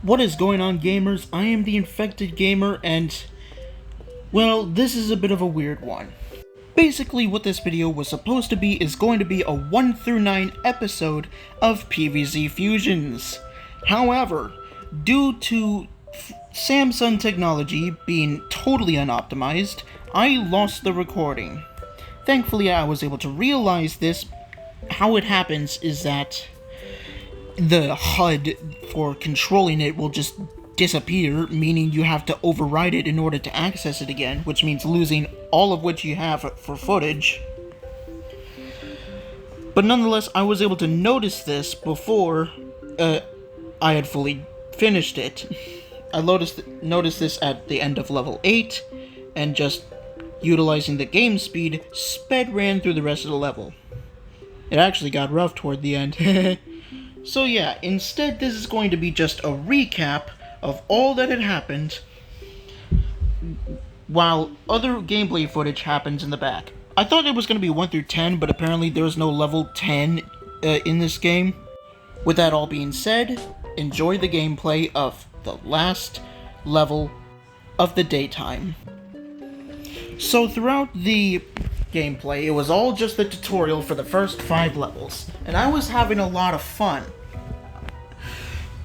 What is going on, gamers? I am the Infected Gamer, and, well, this is a bit of a weird one. Basically, what this video was supposed to be is going to be a 1 through 9 episode of PVZ Fusions. However, due to Samsung technology being totally unoptimized, I lost the recording. Thankfully, I was able to realize this. How it happens is that the HUD for controlling it will just disappear, meaning you have to override it in order to access it again, which means losing all of what you have for footage. But nonetheless, I was able to notice this before I had fully finished it. I noticed this at the end of level 8, and just utilizing the game speed, sped ran through the rest of the level. It actually got rough toward the end. So yeah, instead this is going to be just a recap of all that had happened, while other gameplay footage happens in the back. I thought it was going to be 1 through 10, but apparently there is no level 10 in this game. With that all being said, enjoy the gameplay of the last level of the daytime. So throughout the gameplay, it was all just the tutorial for the first 5 levels, and I was having a lot of fun.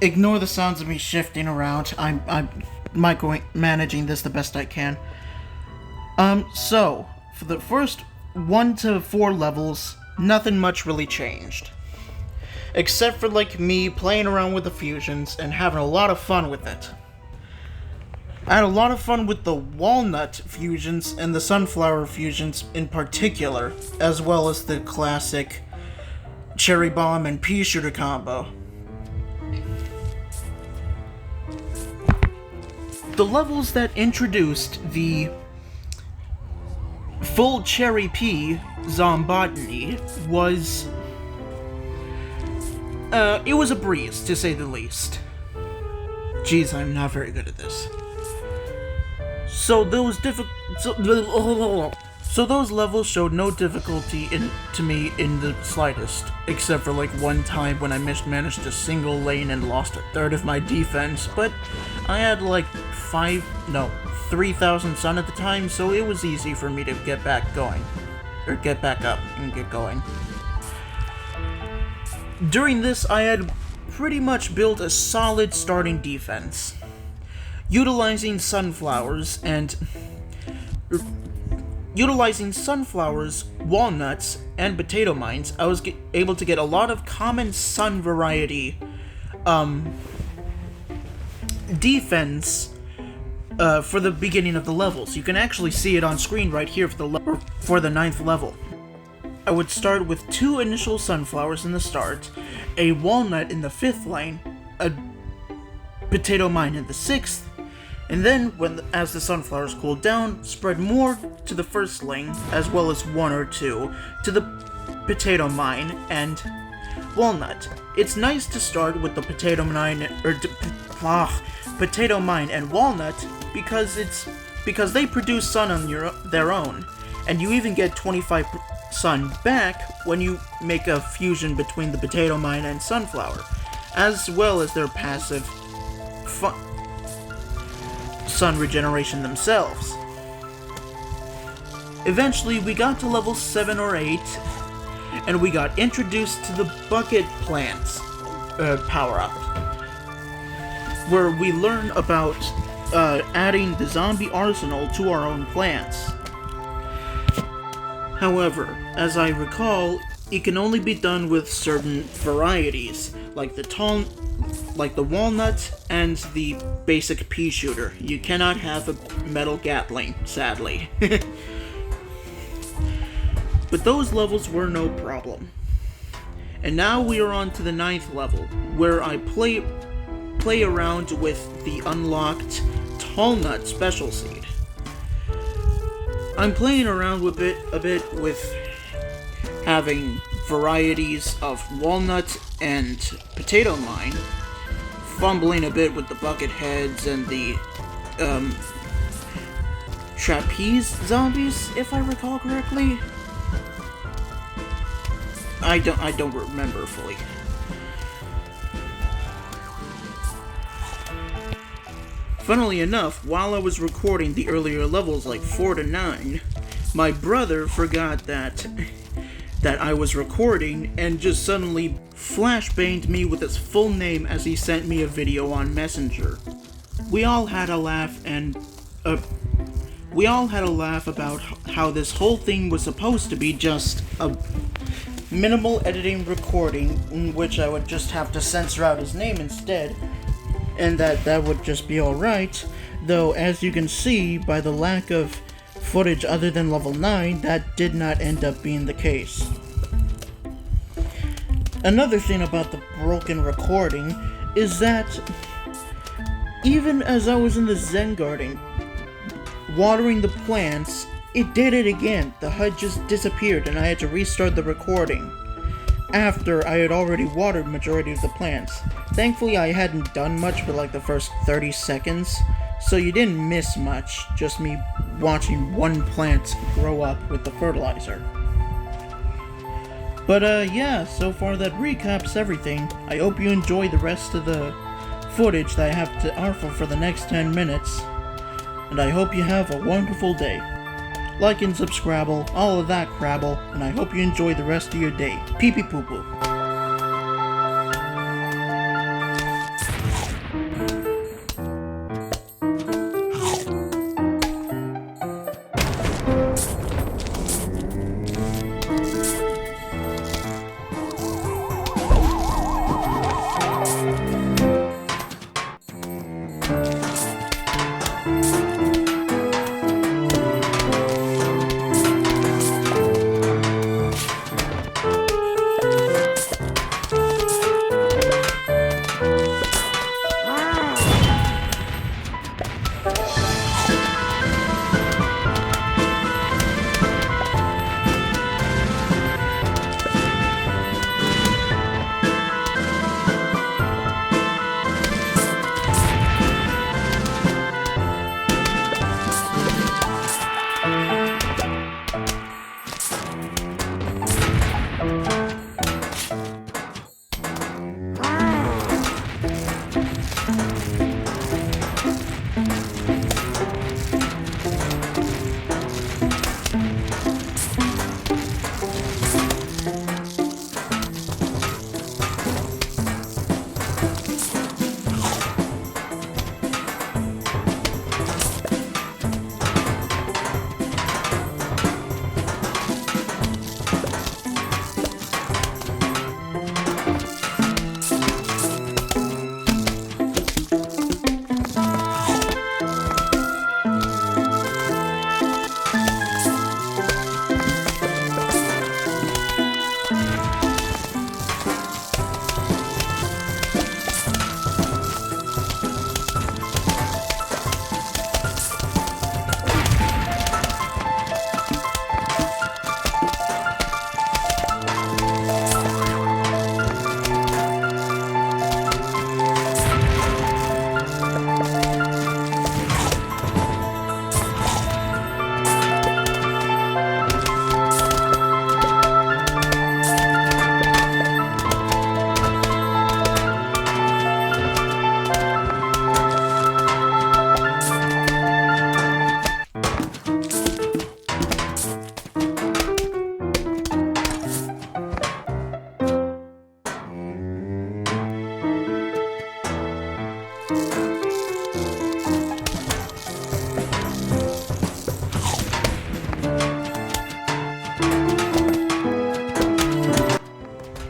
Ignore the sounds of me shifting around. I'm micromanaging this the best I can. So for the first 1 to 4 levels, nothing much really changed, except for like me playing around with the fusions and having a lot of fun with it. I had a lot of fun with the walnut fusions and the sunflower fusions in particular, as well as the classic cherry bomb and pea shooter combo. The levels that introduced the full cherry pea zombotany was it was a breeze, to say the least. Jeez, I'm not very good at this. So those levels showed no difficulty to me in the slightest, except for like one time when I managed a single lane and lost a third of my defense, but I had like 3,000 sun at the time, so it was easy for me to get back going, or get back up and get going. During this, I had pretty much built a solid starting defense. Utilizing sunflowers, walnuts, and potato mines, I was able to get a lot of common sun variety defense for the beginning of the levels. You can actually see it on screen right here for the 9th level. I would start with 2 initial sunflowers in the start, a walnut in the 5th lane, a potato mine in the 6th, and then, as the sunflowers cooled down, spread more to the 1st lane, as well as 1 or 2 to the potato mine and walnut. It's nice to start with the potato mine and walnut because they produce sun on their own, and you even get 25 sun back when you make a fusion between the potato mine and sunflower, as well as their passive sun regeneration themselves. Eventually, we got to level 7 or 8, and we got introduced to the bucket plants power-up, where we learn about adding the zombie arsenal to our own plants. However, as I recall, it can only be done with certain varieties, like the walnut and the basic pea shooter. You cannot have a metal Gatling, sadly. But those levels were no problem. And now we are on to the 9th level, where I play around with the unlocked tall nut special seed. I'm playing around with a bit with having varieties of walnut and potato mine, fumbling a bit with the bucket heads and the trapeze zombies, if I recall correctly. I don't remember fully. Funnily enough, while I was recording the earlier levels like 4 to 9, my brother forgot that I was recording and just suddenly flashbanged me with his full name as he sent me a video on Messenger. We all had a laugh about how this whole thing was supposed to be just a minimal editing recording in which I would just have to censor out his name instead, and that would just be alright, though as you can see by the lack of footage other than level 9, that did not end up being the case. Another thing about the broken recording is that even as I was in the Zen garden watering the plants, it did it again. The HUD just disappeared and I had to restart the recording after I had already watered majority of the plants. Thankfully I hadn't done much for like the first 30 seconds, so you didn't miss much, just me watching one plant grow up with the fertilizer. But yeah, so far that recaps everything. I hope you enjoy the rest of the footage that I have to offer for the next 10 minutes. And I hope you have a wonderful day. Like and subscribe, all of that Crabble, and I hope you enjoy the rest of your day. Peepee poopoo.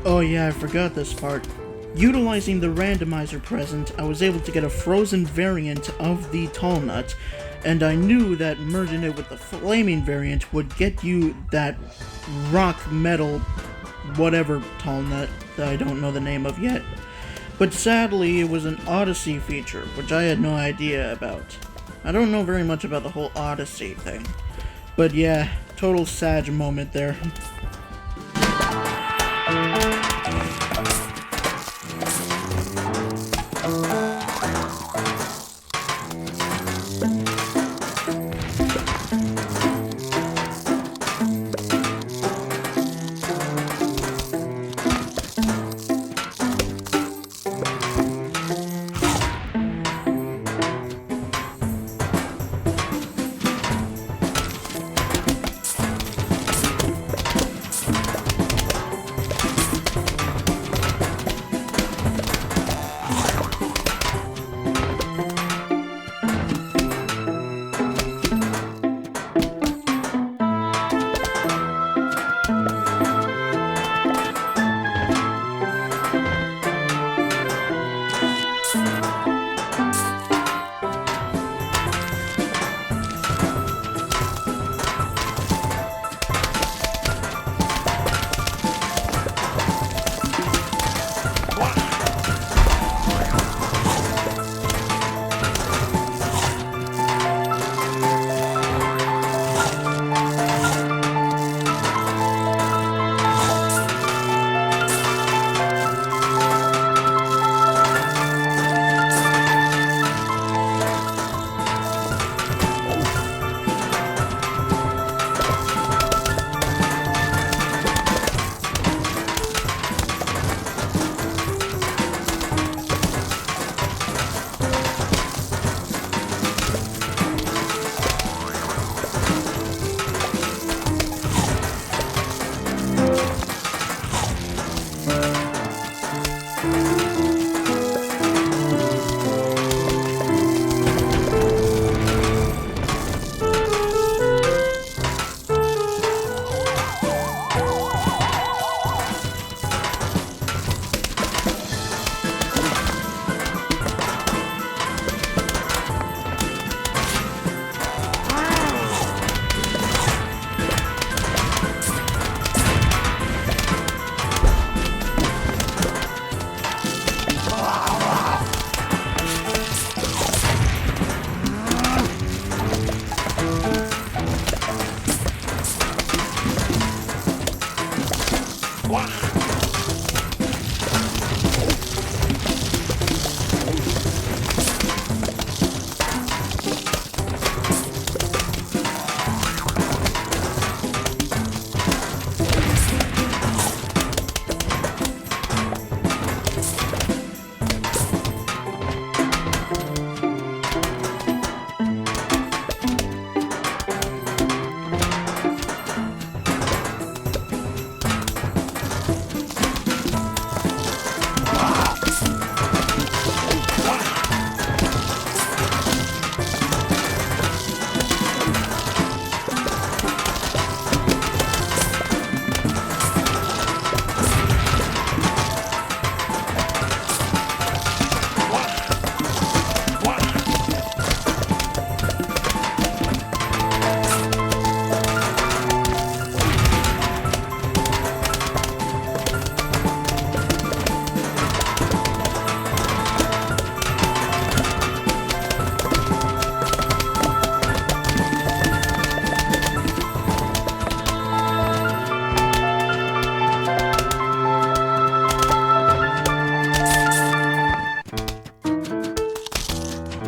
Oh yeah, I forgot this part. Utilizing the randomizer present, I was able to get a frozen variant of the tall nut, and I knew that merging it with the flaming variant would get you that rock metal whatever tall nut that I don't know the name of yet. But sadly, it was an Odyssey feature, which I had no idea about. I don't know very much about the whole Odyssey thing. But yeah, total sad moment there.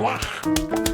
Mwah.